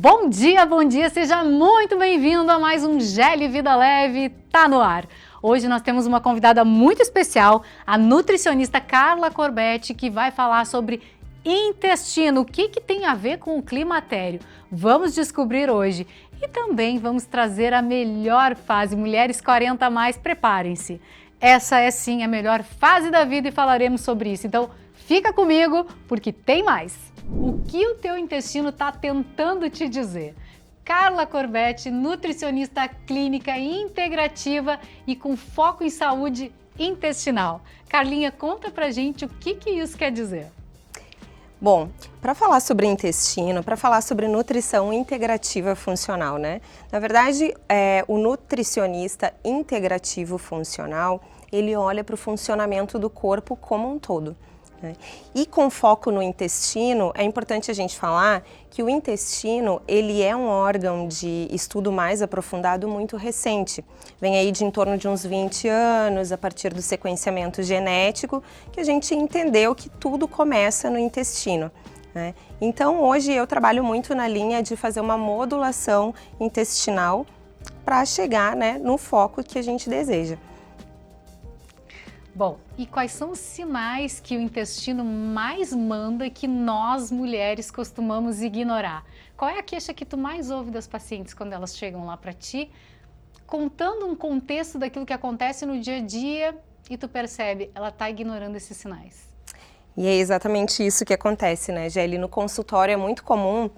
bom dia, seja muito bem-vindo a mais um GEL Vida Leve, tá no ar. Hoje nós temos uma convidada muito especial, a nutricionista Carla Corbetti, que vai falar sobre intestino, o que tem a ver com o climatério. Vamos descobrir hoje. E também vamos trazer a melhor fase, mulheres 40 a mais, preparem-se. Essa é sim a melhor fase da vida e falaremos sobre isso. Então fica comigo porque tem mais. O que o teu intestino está tentando te dizer? Carla Corbetti, nutricionista clínica integrativa e com foco em saúde intestinal. Carlinha, conta pra gente o que isso quer dizer. Bom, para falar sobre intestino, para falar sobre nutrição integrativa funcional, né? Na verdade, o nutricionista integrativo funcional, ele olha para o funcionamento do corpo como um todo. E com foco no intestino, é importante a gente falar que o intestino, ele é um órgão de estudo mais aprofundado muito recente. Vem aí de em torno de uns 20 anos, a partir do sequenciamento genético, que a gente entendeu que tudo começa no intestino. Então, hoje eu trabalho muito na linha de fazer uma modulação intestinal para chegar, no foco que a gente deseja. Bom, e quais são os sinais que o intestino mais manda que nós mulheres costumamos ignorar? Qual é a queixa que tu mais ouve das pacientes quando elas chegam lá para ti, contando um contexto daquilo que acontece no dia a dia e tu percebe, ela está ignorando esses sinais? E é exatamente isso que acontece, né, Gelli? No consultório é muito comum.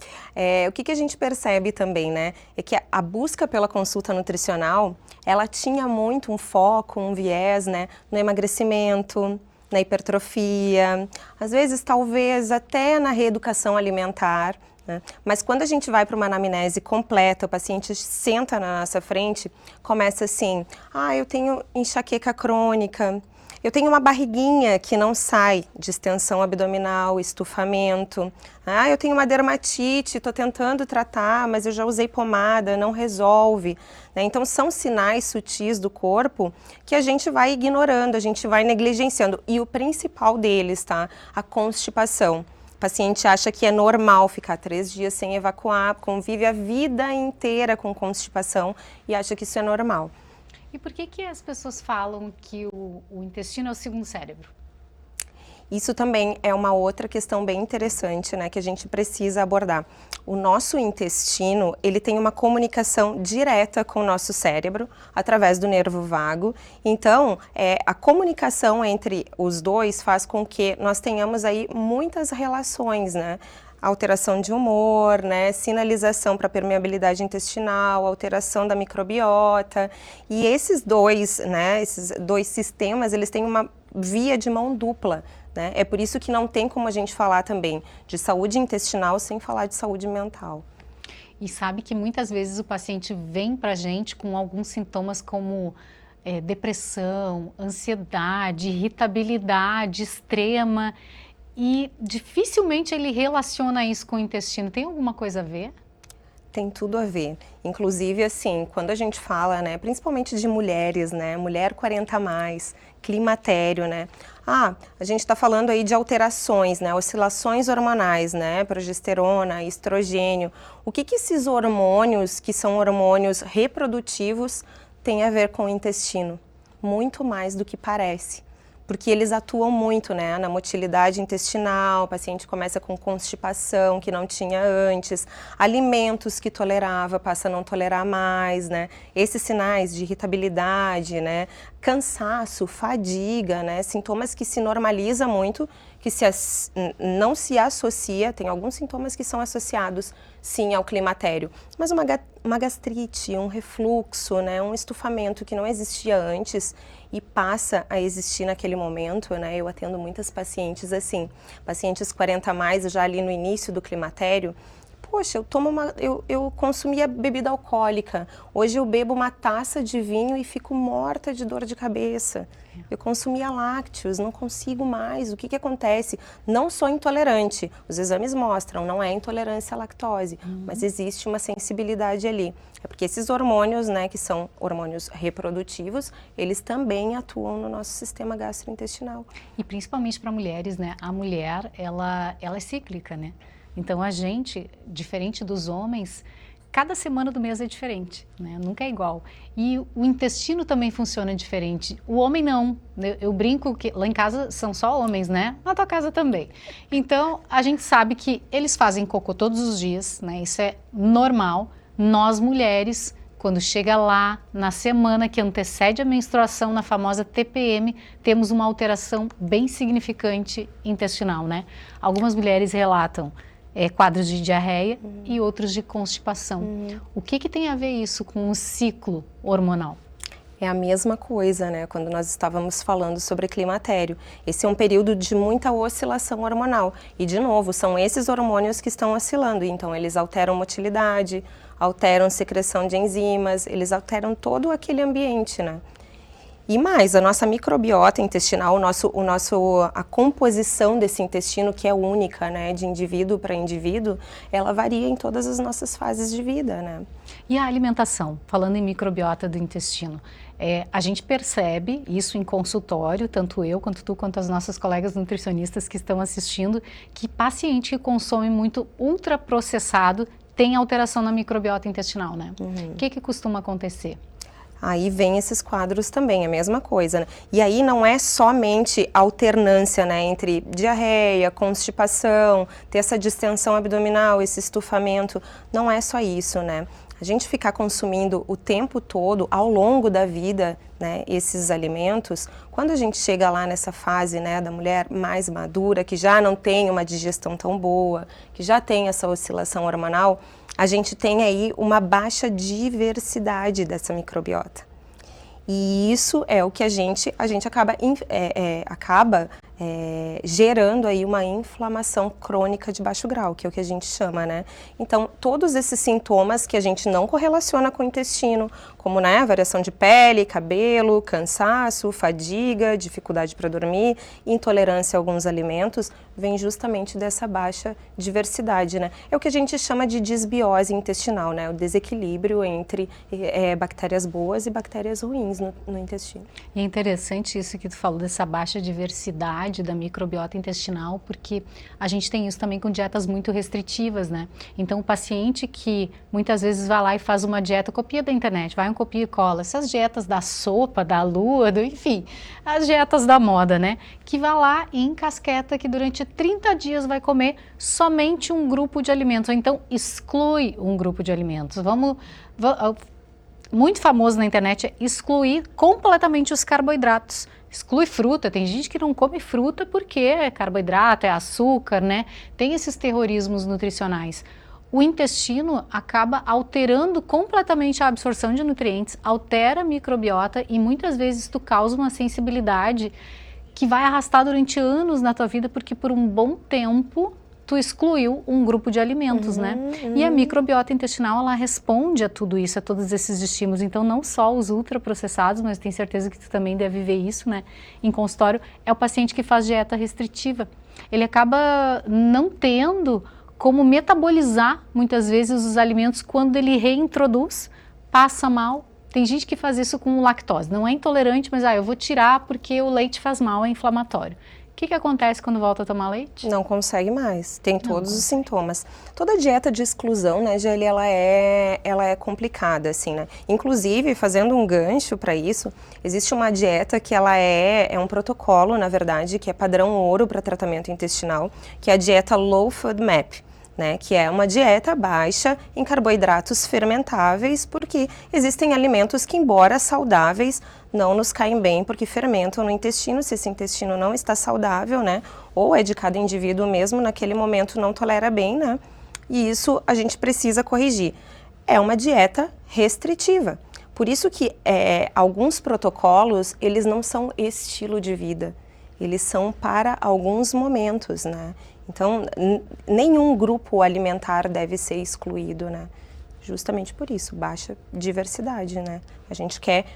O que a gente percebe também, né? É que a busca pela consulta nutricional, ela tinha muito um foco, um viés, né? No emagrecimento, na hipertrofia, às vezes, talvez, até na reeducação alimentar. Mas quando a gente vai para uma anamnese completa, o paciente senta na nossa frente, começa assim, eu tenho enxaqueca crônica, eu tenho uma barriguinha que não sai, distensão abdominal, estufamento. Eu tenho uma dermatite, estou tentando tratar, mas eu já usei pomada, não resolve. Então são sinais sutis do corpo que a gente vai ignorando, a gente vai negligenciando. E o principal deles, tá? A constipação. O paciente acha que é normal ficar 3 dias sem evacuar, convive a vida inteira com constipação e acha que isso é normal. E por que as pessoas falam que o intestino é o segundo cérebro? Isso também é uma outra questão bem interessante, né, que a gente precisa abordar. O nosso intestino, ele tem uma comunicação direta com o nosso cérebro, através do nervo vago. Então, a comunicação entre os dois faz com que nós tenhamos aí muitas relações, né? Alteração de humor, sinalização para permeabilidade intestinal, alteração da microbiota. E esses dois sistemas, eles têm uma via de mão dupla. É por isso que não tem como a gente falar também de saúde intestinal sem falar de saúde mental. E sabe que muitas vezes o paciente vem para a gente com alguns sintomas como depressão, ansiedade, irritabilidade extrema, e dificilmente ele relaciona isso com o intestino. Tem alguma coisa a ver? Tem tudo a ver. Inclusive, assim, quando a gente fala, principalmente de mulheres, mulher 40 a mais, climatério, a gente está falando aí de alterações, oscilações hormonais, progesterona, estrogênio. O que esses hormônios, que são hormônios reprodutivos, têm a ver com o intestino? Muito mais do que parece. Porque eles atuam muito, na motilidade intestinal, o paciente começa com constipação que não tinha antes, alimentos que tolerava passa a não tolerar mais, Esses sinais de irritabilidade, cansaço, fadiga, sintomas que se normaliza muito, que não se associa, tem alguns sintomas que são associados, sim, ao climatério, mas uma gastrite, um refluxo, um estufamento que não existia antes e passa a existir naquele momento, Eu atendo muitas pacientes assim, pacientes 40 a mais, já ali no início do climatério. Poxa, eu consumia bebida alcoólica, hoje eu bebo uma taça de vinho e fico morta de dor de cabeça. Eu consumia lácteos, não consigo mais, o que acontece? Não sou intolerante, os exames mostram, não é intolerância à lactose, mas existe uma sensibilidade ali. É porque esses hormônios, que são hormônios reprodutivos, eles também atuam no nosso sistema gastrointestinal. E principalmente para mulheres, a mulher, ela é cíclica, Então a gente, diferente dos homens, cada semana do mês é diferente, né? Nunca é igual. E o intestino também funciona diferente. O homem não. Eu brinco que lá em casa são só homens, né? Na tua casa também. Então a gente sabe que eles fazem cocô todos os dias, né? Isso é normal. Nós mulheres, quando chega lá na semana que antecede a menstruação, na famosa TPM, temos uma alteração bem significante intestinal, né? Algumas mulheres relatam quadros de diarreia e outros de constipação. O que tem a ver isso com o ciclo hormonal? É a mesma coisa, né? Quando nós estávamos falando sobre climatério. Esse é um período de muita oscilação hormonal. E, de novo, são esses hormônios que estão oscilando. Então, eles alteram motilidade, alteram secreção de enzimas, eles alteram todo aquele ambiente, né? E mais, a nossa microbiota intestinal, a composição desse intestino, que é única, né, de indivíduo para indivíduo, ela varia em todas as nossas fases de vida, né? E a alimentação, falando em microbiota do intestino, a gente percebe isso em consultório, tanto eu quanto tu, quanto as nossas colegas nutricionistas que estão assistindo, que paciente que consome muito ultraprocessado tem alteração na microbiota intestinal, né? O que costuma acontecer? Aí vem esses quadros também, a mesma coisa, né? E aí não é somente alternância, né, entre diarreia, constipação, ter essa distensão abdominal, esse estufamento, não é só isso, né? A gente ficar consumindo o tempo todo, ao longo da vida, né, esses alimentos, quando a gente chega lá nessa fase, né, da mulher mais madura, que já não tem uma digestão tão boa, que já tem essa oscilação hormonal, a gente tem aí uma baixa diversidade dessa microbiota. E isso é o que a gente acaba gerando aí uma inflamação crônica de baixo grau, que é o que a gente chama, né? Então, todos esses sintomas que a gente não correlaciona com o intestino, como, né, variação de pele, cabelo, cansaço, fadiga, dificuldade para dormir, intolerância a alguns alimentos, vem justamente dessa baixa diversidade, né? É o que a gente chama de disbiose intestinal, né? O desequilíbrio entre bactérias boas e bactérias ruins no intestino. E é interessante isso que tu falou dessa baixa diversidade da microbiota intestinal, porque a gente tem isso também com dietas muito restritivas, né? Então o paciente que muitas vezes vai lá e faz uma dieta, copia da internet, vai um copia e cola, essas dietas da sopa, da lua, enfim, as dietas da moda, né? Que vai lá e encasqueta que durante 30 dias vai comer somente um grupo de alimentos, ou então exclui um grupo de alimentos. Muito famoso na internet é excluir completamente os carboidratos. Exclui fruta, tem gente que não come fruta porque é carboidrato, é açúcar, né? Tem esses terrorismos nutricionais. O intestino acaba alterando completamente a absorção de nutrientes, altera a microbiota e muitas vezes tu causa uma sensibilidade que vai arrastar durante anos na tua vida porque por um bom tempo tu excluiu um grupo de alimentos, né? E a microbiota intestinal, ela responde a tudo isso, a todos esses estímulos. Então, não só os ultraprocessados, mas tenho certeza que tu também deve ver isso, né? Em consultório, é o paciente que faz dieta restritiva. Ele acaba não tendo como metabolizar, muitas vezes, os alimentos quando ele reintroduz, passa mal. Tem gente que faz isso com lactose. Não é intolerante, mas eu vou tirar porque o leite faz mal, é inflamatório. O que acontece quando volta a tomar leite? Não consegue mais, tem todos os sintomas. Toda dieta de exclusão, né, Gelli, ela é complicada, assim, né? Inclusive, fazendo um gancho para isso, existe uma dieta que ela é um protocolo, na verdade, que é padrão ouro para tratamento intestinal, que é a dieta Low Food Map. Né, que é uma dieta baixa em carboidratos fermentáveis, porque existem alimentos que, embora saudáveis, não nos caem bem porque fermentam no intestino. Se esse intestino não está saudável, né, ou é de cada indivíduo mesmo, naquele momento não tolera bem, né, e isso a gente precisa corrigir. É uma dieta restritiva. Por isso que alguns protocolos, eles não são estilo de vida, eles são para alguns momentos, né? Então, nenhum grupo alimentar deve ser excluído, né? Justamente por isso, baixa diversidade, né? A gente quer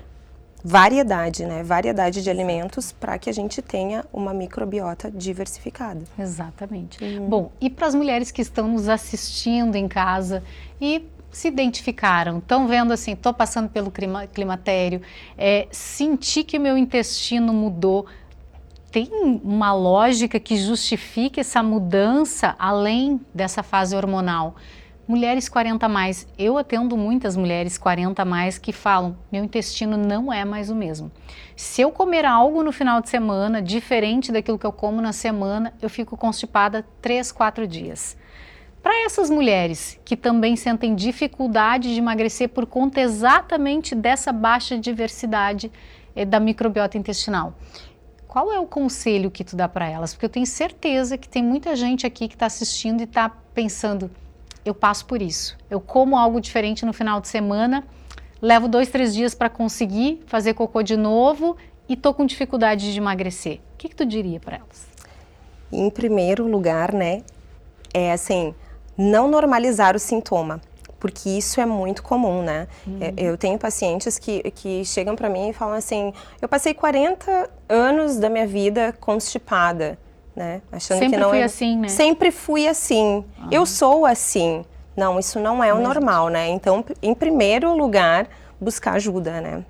variedade, né? Variedade de alimentos para que a gente tenha uma microbiota diversificada. Exatamente. Bom, e para as mulheres que estão nos assistindo em casa e se identificaram, estão vendo assim, estou passando pelo climatério, senti que o meu intestino mudou, tem uma lógica que justifique essa mudança além dessa fase hormonal? Mulheres 40 a mais, eu atendo muitas mulheres 40 a mais que falam, meu intestino não é mais o mesmo. Se eu comer algo no final de semana, diferente daquilo que eu como na semana, eu fico constipada 3, 4 dias. Para essas mulheres que também sentem dificuldade de emagrecer por conta exatamente dessa baixa diversidade da microbiota intestinal, qual é o conselho que tu dá para elas? Porque eu tenho certeza que tem muita gente aqui que está assistindo e está pensando, eu passo por isso, eu como algo diferente no final de semana, levo 2, 3 dias para conseguir fazer cocô de novo e tô com dificuldade de emagrecer. O que tu diria para elas? Em primeiro lugar, né, é assim, não normalizar o sintoma, porque isso é muito comum, né? Eu tenho pacientes que chegam para mim e falam assim, eu passei 40 anos da minha vida constipada, né? Achando sempre que não fui assim, né? Sempre fui assim, eu sou assim. Não, isso não é o normal, né? Então, em primeiro lugar, buscar ajuda, né?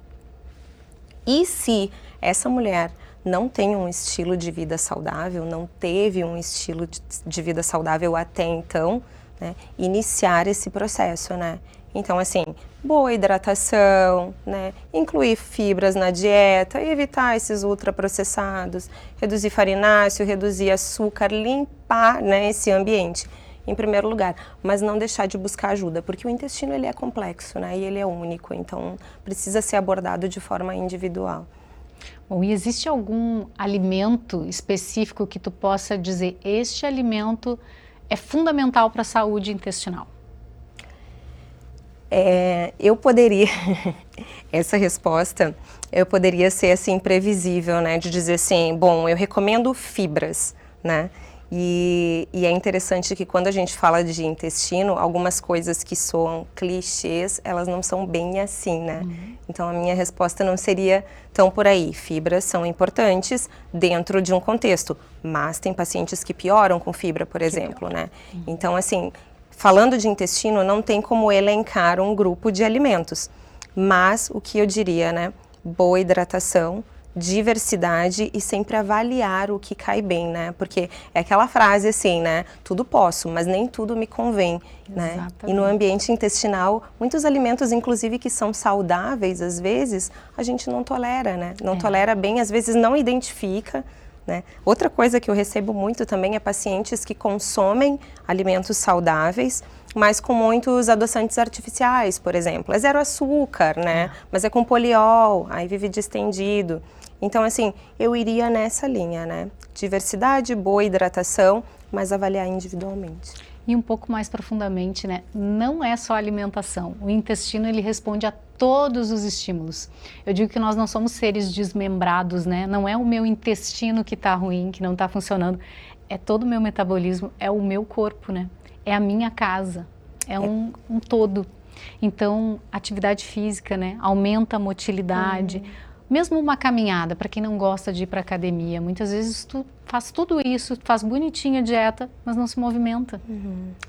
E se essa mulher não tem um estilo de vida saudável, não teve um estilo de vida saudável até então, né, iniciar esse processo, né? Então, assim, boa hidratação, né, incluir fibras na dieta, evitar esses ultraprocessados, reduzir farináceo, reduzir açúcar, limpar, né, esse ambiente, em primeiro lugar, mas não deixar de buscar ajuda, porque o intestino ele é complexo, né, e ele é único, então precisa ser abordado de forma individual. Bom, e existe algum alimento específico que tu possa dizer, este alimento é fundamental para a saúde intestinal? Eu poderia, essa resposta, eu poderia ser assim previsível, né, de dizer assim, bom, eu recomendo fibras, né, e é interessante que quando a gente fala de intestino, algumas coisas que soam clichês, elas não são bem assim, né, então a minha resposta não seria tão por aí, fibras são importantes dentro de um contexto, mas tem pacientes que pioram com fibra, por exemplo, né, então assim, falando de intestino, não tem como elencar um grupo de alimentos, mas o que eu diria, né, boa hidratação, diversidade e sempre avaliar o que cai bem, né, porque é aquela frase assim, né, tudo posso, mas nem tudo me convém, né, e no ambiente intestinal, muitos alimentos, inclusive, que são saudáveis, às vezes, a gente não tolera, né, não tolera bem, às vezes não identifica, né? Outra coisa que eu recebo muito também é pacientes que consomem alimentos saudáveis, mas com muitos adoçantes artificiais, por exemplo. É zero açúcar, né? Mas é com poliol, aí vive distendido. Então, assim, eu iria nessa linha, né? Diversidade, boa hidratação, mas avaliar individualmente. E um pouco mais profundamente, né? Não é só alimentação. O intestino, ele responde a todos os estímulos. Eu digo que nós não somos seres desmembrados, né? Não é o meu intestino que está ruim, que não está funcionando. É todo o meu metabolismo, é o meu corpo, né? É a minha casa, é um todo. Então, atividade física, né? Aumenta a motilidade. Mesmo uma caminhada, para quem não gosta de ir para academia, muitas vezes tu faz tudo isso, faz bonitinha a dieta, mas não se movimenta.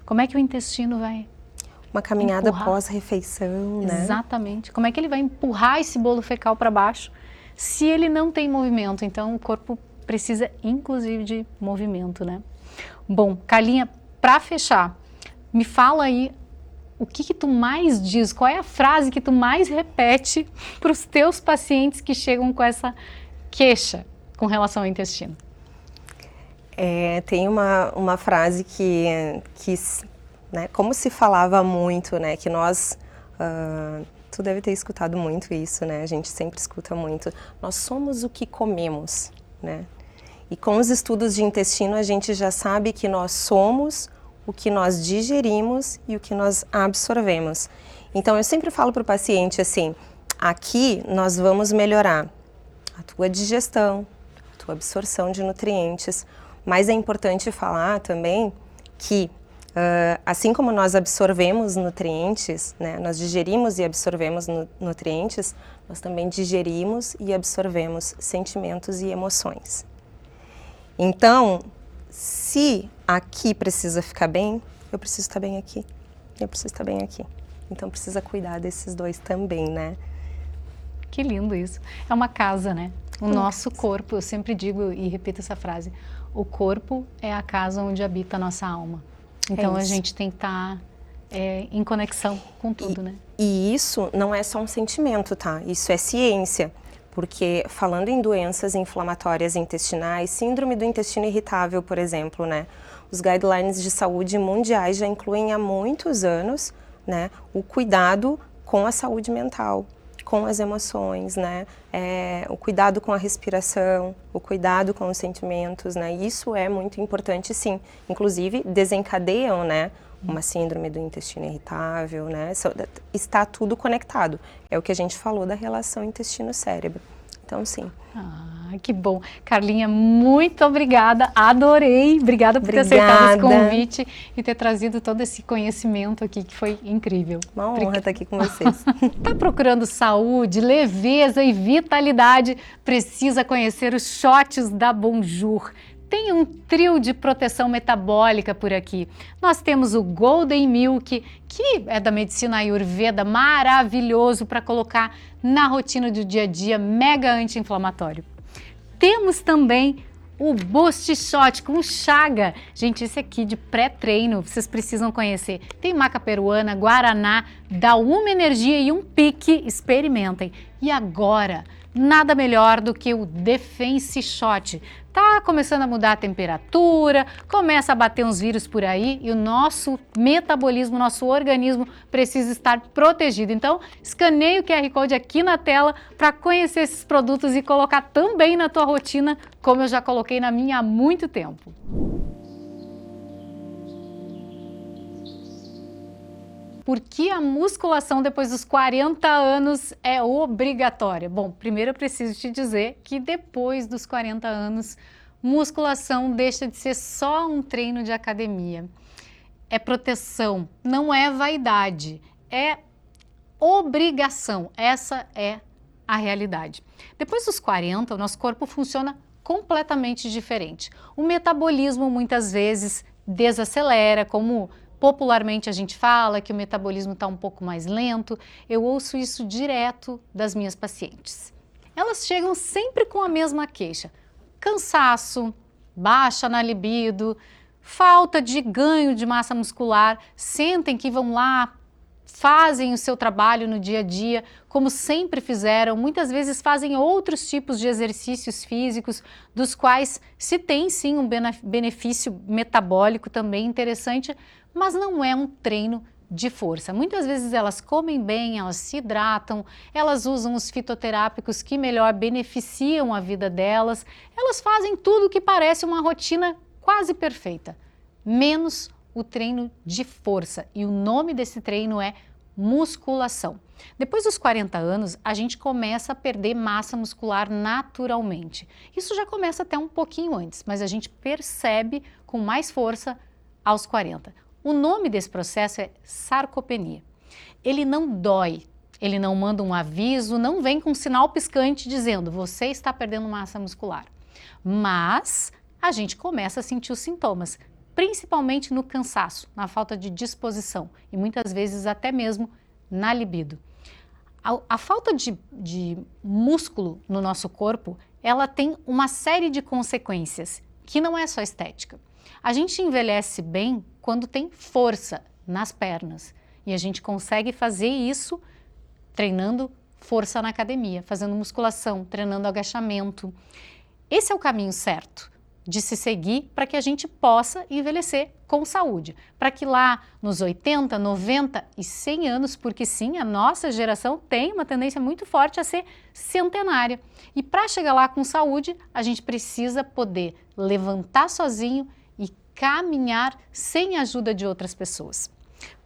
Como é que o intestino vai uma caminhada empurrar? Pós-refeição, né? Exatamente. Como é que ele vai empurrar esse bolo fecal para baixo se ele não tem movimento? Então, o corpo precisa, inclusive, de movimento, né? Bom, Carlinha, para fechar, me fala aí o que tu mais diz, qual é a frase que tu mais repete para os teus pacientes que chegam com essa queixa com relação ao intestino? Tem uma frase que né, como se falava muito, né, que nós, tu deve ter escutado muito isso, né, a gente sempre escuta muito, nós somos o que comemos, né, e com os estudos de intestino a gente já sabe que nós somos o que nós digerimos e o que nós absorvemos. Então eu sempre falo para o paciente assim, aqui nós vamos melhorar a tua digestão, a tua absorção de nutrientes, mas é importante falar também que assim como nós absorvemos nutrientes, né, nós digerimos e absorvemos nutrientes, nós também digerimos e absorvemos sentimentos e emoções. Então, se aqui precisa ficar bem, eu preciso estar bem aqui, eu preciso estar bem aqui. Então precisa cuidar desses dois também, né? Que lindo isso. É uma casa, né? O nosso corpo, eu sempre digo e repito essa frase, o corpo é a casa onde habita a nossa alma. Então a gente tem que estar em conexão com tudo, né? E isso não é só um sentimento, tá? Isso é ciência. Porque falando em doenças inflamatórias intestinais, síndrome do intestino irritável, por exemplo, né? Os guidelines de saúde mundiais já incluem há muitos anos, né, o cuidado com a saúde mental, com as emoções, né? O cuidado com a respiração, o cuidado com os sentimentos, né? Isso é muito importante, sim. Inclusive, desencadeiam, né, uma síndrome do intestino irritável, né? Está tudo conectado. É o que a gente falou da relação intestino-cérebro. Então, sim. Ah, que bom. Carlinha, muito obrigada, adorei. Obrigada por ter aceitado esse convite e ter trazido todo esse conhecimento aqui, que foi incrível. Uma honra estar aqui com vocês. Tá procurando saúde, leveza e vitalidade? Precisa conhecer os shots da Bonjour. Tem um trio de proteção metabólica por aqui. Nós temos o Golden Milk, que é da medicina Ayurveda, maravilhoso para colocar na rotina do dia a dia, mega anti-inflamatório. Temos também o Boost Shot com chaga. Gente, esse aqui de pré-treino, vocês precisam conhecer. Tem maca peruana, guaraná, dá uma energia e um pique, experimentem. E agora, nada melhor do que o Defense Shot. Tá começando a mudar a temperatura, começa a bater uns vírus por aí e o nosso metabolismo, nosso organismo precisa estar protegido. Então, escaneie o QR Code aqui na tela para conhecer esses produtos e colocar também na tua rotina, como eu já coloquei na minha há muito tempo. Por que a musculação depois dos 40 anos é obrigatória? Bom, primeiro eu preciso te dizer que depois dos 40 anos, musculação deixa de ser só um treino de academia. É proteção, não é vaidade, é obrigação. Essa é a realidade. Depois dos 40, o nosso corpo funciona completamente diferente. O metabolismo muitas vezes desacelera, como popularmente a gente fala que o metabolismo está um pouco mais lento. Eu ouço isso direto das minhas pacientes. Elas chegam sempre com a mesma queixa: cansaço, baixa na libido, falta de ganho de massa muscular, sentem que vão lá, fazem o seu trabalho no dia a dia, como sempre fizeram, muitas vezes fazem outros tipos de exercícios físicos, dos quais se tem sim um benefício metabólico também interessante, mas não é um treino de força. Muitas vezes elas comem bem, elas se hidratam, elas usam os fitoterápicos que melhor beneficiam a vida delas, elas fazem tudo que parece uma rotina quase perfeita, menos o treino de força. E o nome desse treino é musculação. Depois dos 40 anos, a gente começa a perder massa muscular naturalmente. Isso já começa até um pouquinho antes, mas a gente percebe com mais força aos 40. O nome desse processo é sarcopenia. Ele não dói, ele não manda um aviso, não vem com um sinal piscante dizendo você está perdendo massa muscular. Mas a gente começa a sentir os sintomas, principalmente no cansaço, na falta de disposição e muitas vezes até mesmo na libido. A falta de músculo no nosso corpo, ela tem uma série de consequências, que não é só estética. A gente envelhece bem quando tem força nas pernas e a gente consegue fazer isso treinando força na academia, fazendo musculação, treinando agachamento. Esse é o caminho certo de se seguir para que a gente possa envelhecer com saúde, para que lá nos 80, 90 e 100 anos, porque sim, a nossa geração tem uma tendência muito forte a ser centenária. E para chegar lá com saúde, a gente precisa poder levantar sozinho e caminhar sem a ajuda de outras pessoas.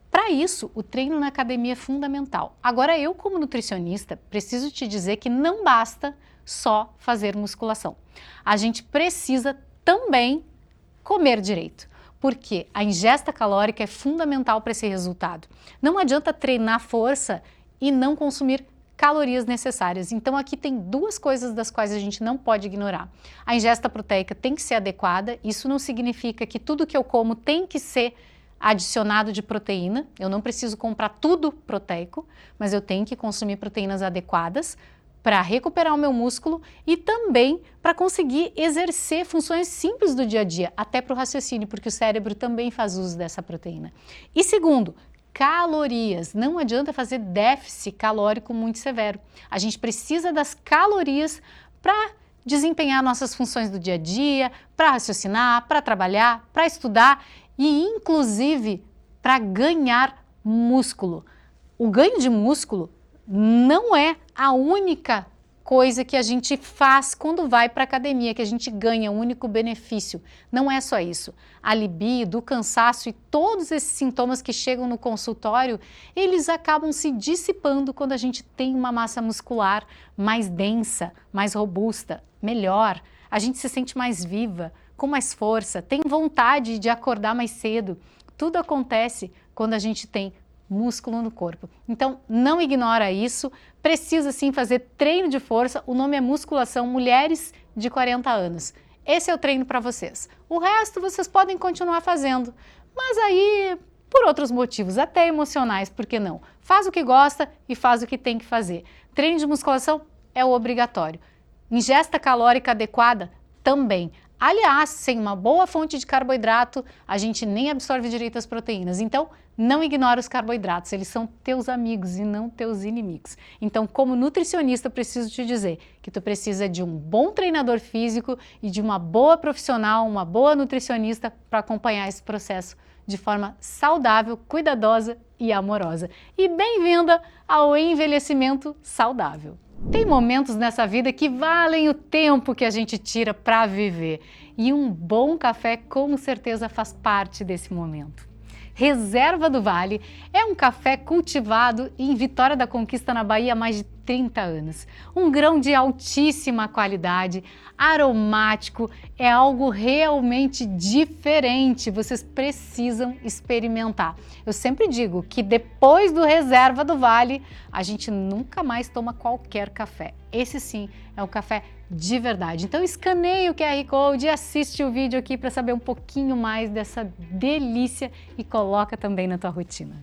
Para isso, o treino na academia é fundamental. Agora, eu como nutricionista, preciso te dizer que não basta só fazer musculação. A gente precisa também comer direito, porque a ingesta calórica é fundamental para esse resultado. Não adianta treinar força e não consumir calorias necessárias. Então aqui tem duas coisas das quais a gente não pode ignorar. A ingesta proteica tem que ser adequada, isso não significa que tudo que eu como tem que ser adicionado de proteína, eu não preciso comprar tudo proteico, mas eu tenho que consumir proteínas adequadas para recuperar o meu músculo e também para conseguir exercer funções simples do dia a dia, até para o raciocínio, porque o cérebro também faz uso dessa proteína. E segundo, calorias. Não adianta fazer déficit calórico muito severo. A gente precisa das calorias para desempenhar nossas funções do dia a dia, para raciocinar, para trabalhar, para estudar e inclusive para ganhar músculo. O ganho de músculo não é a única coisa que a gente faz quando vai para a academia, que a gente ganha um único benefício. Não é só isso. A libido, o cansaço e todos esses sintomas que chegam no consultório, eles acabam se dissipando quando a gente tem uma massa muscular mais densa, mais robusta, melhor. A gente se sente mais viva, com mais força, tem vontade de acordar mais cedo. Tudo acontece quando a gente tem músculo no corpo. Então, não ignora isso, precisa sim fazer treino de força, o nome é musculação, mulheres de 40 anos. Esse é o treino para vocês. O resto vocês podem continuar fazendo, mas aí por outros motivos, até emocionais, por que não? Faz o que gosta e faz o que tem que fazer. Treino de musculação é o obrigatório. Ingesta calórica adequada também. Aliás, sem uma boa fonte de carboidrato, a gente nem absorve direito as proteínas. Então, não ignora os carboidratos, eles são teus amigos e não teus inimigos. Então, como nutricionista, preciso te dizer que tu precisa de um bom treinador físico e de uma boa profissional, uma boa nutricionista para acompanhar esse processo de forma saudável, cuidadosa e amorosa. E bem-vinda ao envelhecimento saudável. Tem momentos nessa vida que valem o tempo que a gente tira para viver e um bom café com certeza faz parte desse momento. Reserva do Vale é um café cultivado em Vitória da Conquista, na Bahia, há mais de 30 anos. Um grão de altíssima qualidade, aromático, é algo realmente diferente, vocês precisam experimentar. Eu sempre digo que depois do Reserva do Vale, a gente nunca mais toma qualquer café. Esse sim é um café de verdade. Então escaneie o QR Code e assiste o vídeo aqui para saber um pouquinho mais dessa delícia e coloca também na tua rotina.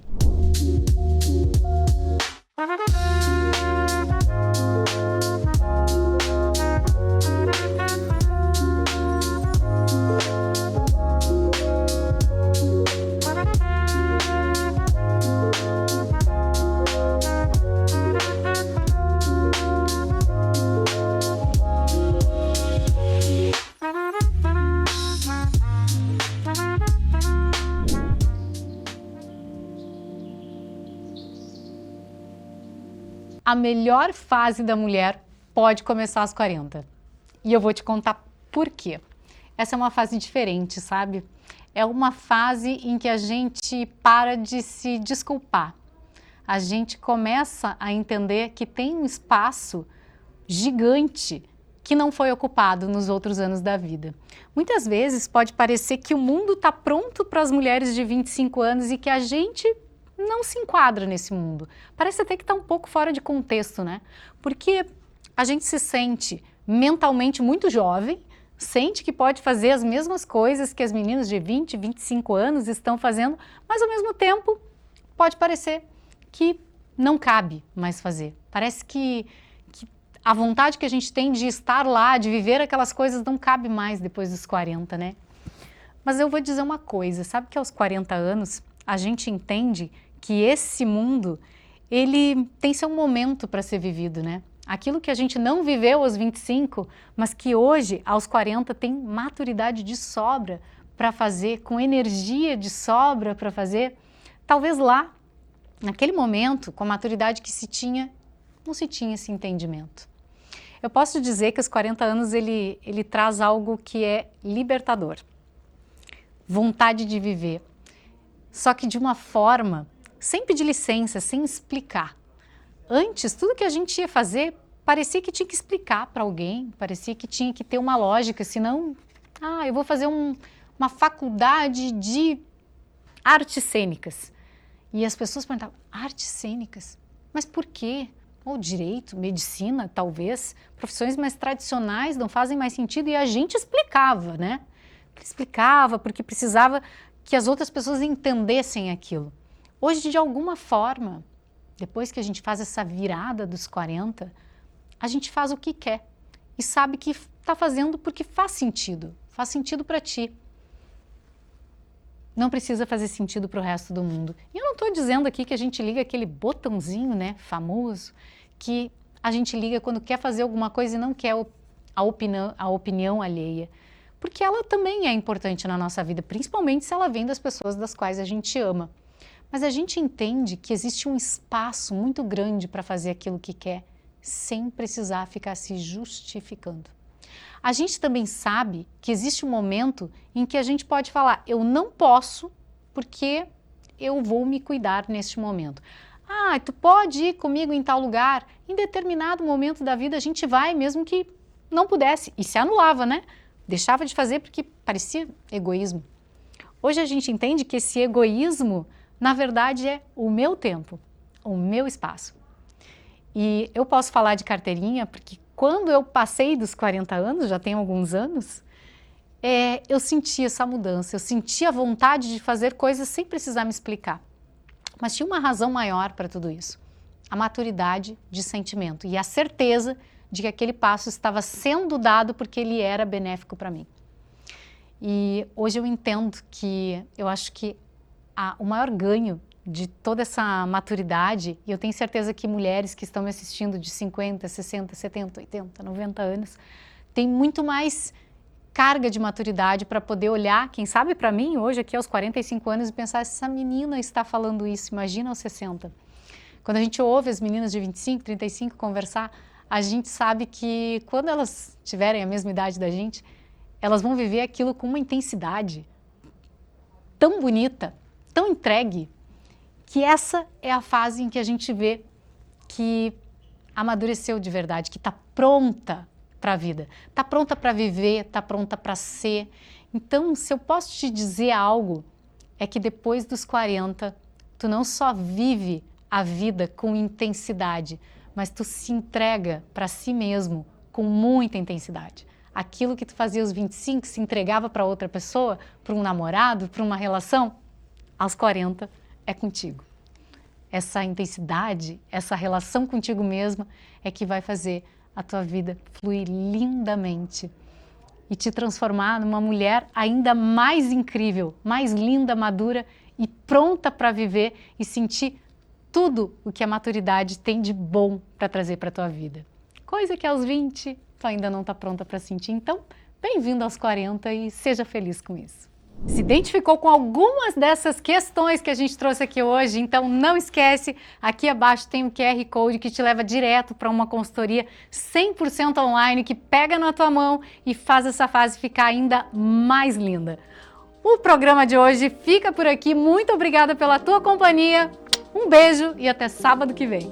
A melhor fase da mulher pode começar aos 40. E eu vou te contar por quê. Essa é uma fase diferente, sabe? É uma fase em que a gente para de se desculpar. A gente começa a entender que tem um espaço gigante que não foi ocupado nos outros anos da vida. Muitas vezes pode parecer que o mundo está pronto para as mulheres de 25 anos e que a gente não se enquadra nesse mundo. Parece até que está um pouco fora de contexto, né? Porque a gente se sente mentalmente muito jovem, sente que pode fazer as mesmas coisas que as meninas de 20, 25 anos estão fazendo, mas ao mesmo tempo pode parecer que não cabe mais fazer. Parece que a vontade que a gente tem de estar lá, de viver aquelas coisas, não cabe mais depois dos 40, né? Mas eu vou dizer uma coisa, sabe que aos 40 anos a gente entende que esse mundo, ele tem seu momento para ser vivido, né? Aquilo que a gente não viveu aos 25, mas que hoje, aos 40, tem maturidade de sobra para fazer, com energia de sobra para fazer, talvez lá, naquele momento, com a maturidade que se tinha, não se tinha esse entendimento. Eu posso dizer que os 40 anos, ele traz algo que é libertador. Vontade de viver. Só que de uma forma, sem pedir licença, sem explicar. Antes, tudo que a gente ia fazer, parecia que tinha que explicar para alguém, parecia que tinha que ter uma lógica, senão, eu vou fazer uma faculdade de artes cênicas. E as pessoas perguntavam, artes cênicas? Mas por quê? Ou direito, medicina, talvez, profissões mais tradicionais não fazem mais sentido, e a gente explicava, né? Explicava porque precisava que as outras pessoas entendessem aquilo. Hoje, de alguma forma, depois que a gente faz essa virada dos 40, a gente faz o que quer e sabe que está fazendo porque faz sentido para ti. Não precisa fazer sentido para o resto do mundo. E eu não estou dizendo aqui que a gente liga aquele botãozinho, né, famoso, que a gente liga quando quer fazer alguma coisa e não quer a opinião alheia. Porque ela também é importante na nossa vida, principalmente se ela vem das pessoas das quais a gente ama. Mas a gente entende que existe um espaço muito grande para fazer aquilo que quer, sem precisar ficar se justificando. A gente também sabe que existe um momento em que a gente pode falar, eu não posso porque eu vou me cuidar neste momento. Ah, tu pode ir comigo em tal lugar? Em determinado momento da vida a gente vai, mesmo que não pudesse. E se anulava, né? Deixava de fazer porque parecia egoísmo. Hoje a gente entende que esse egoísmo, na verdade, é o meu tempo, o meu espaço. E eu posso falar de carteirinha porque quando eu passei dos 40 anos, já tem alguns anos, eu senti essa mudança, eu senti a vontade de fazer coisas sem precisar me explicar. Mas tinha uma razão maior para tudo isso, a maturidade de sentimento e a certeza de que aquele passo estava sendo dado porque ele era benéfico para mim. E hoje eu entendo que eu acho que o maior ganho de toda essa maturidade, e eu tenho certeza que mulheres que estão me assistindo de 50, 60, 70, 80, 90 anos, têm muito mais carga de maturidade para poder olhar, quem sabe para mim hoje aqui aos 45 anos e pensar, essa menina está falando isso, imagina aos 60. Quando a gente ouve as meninas de 25, 35 conversar, a gente sabe que quando elas tiverem a mesma idade da gente, elas vão viver aquilo com uma intensidade tão bonita, tão entregue, que essa é a fase em que a gente vê que amadureceu de verdade, que está pronta para a vida, está pronta para viver, está pronta para ser. Então, se eu posso te dizer algo, é que depois dos 40, tu não só vive a vida com intensidade, mas tu se entrega para si mesmo com muita intensidade. Aquilo que tu fazia aos 25, se entregava para outra pessoa, para um namorado, para uma relação, aos 40 é contigo. Essa intensidade, essa relação contigo mesma é que vai fazer a tua vida fluir lindamente e te transformar numa mulher ainda mais incrível, mais linda, madura e pronta para viver e sentir tudo o que a maturidade tem de bom para trazer para a tua vida. Coisa que aos 20 tu ainda não está pronta para sentir. Então, bem-vindo aos 40 e seja feliz com isso. Se identificou com algumas dessas questões que a gente trouxe aqui hoje, então não esquece, aqui abaixo tem um QR Code que te leva direto para uma consultoria 100% online que pega na tua mão e faz essa fase ficar ainda mais linda. O programa de hoje fica por aqui, muito obrigada pela tua companhia, um beijo e até sábado que vem.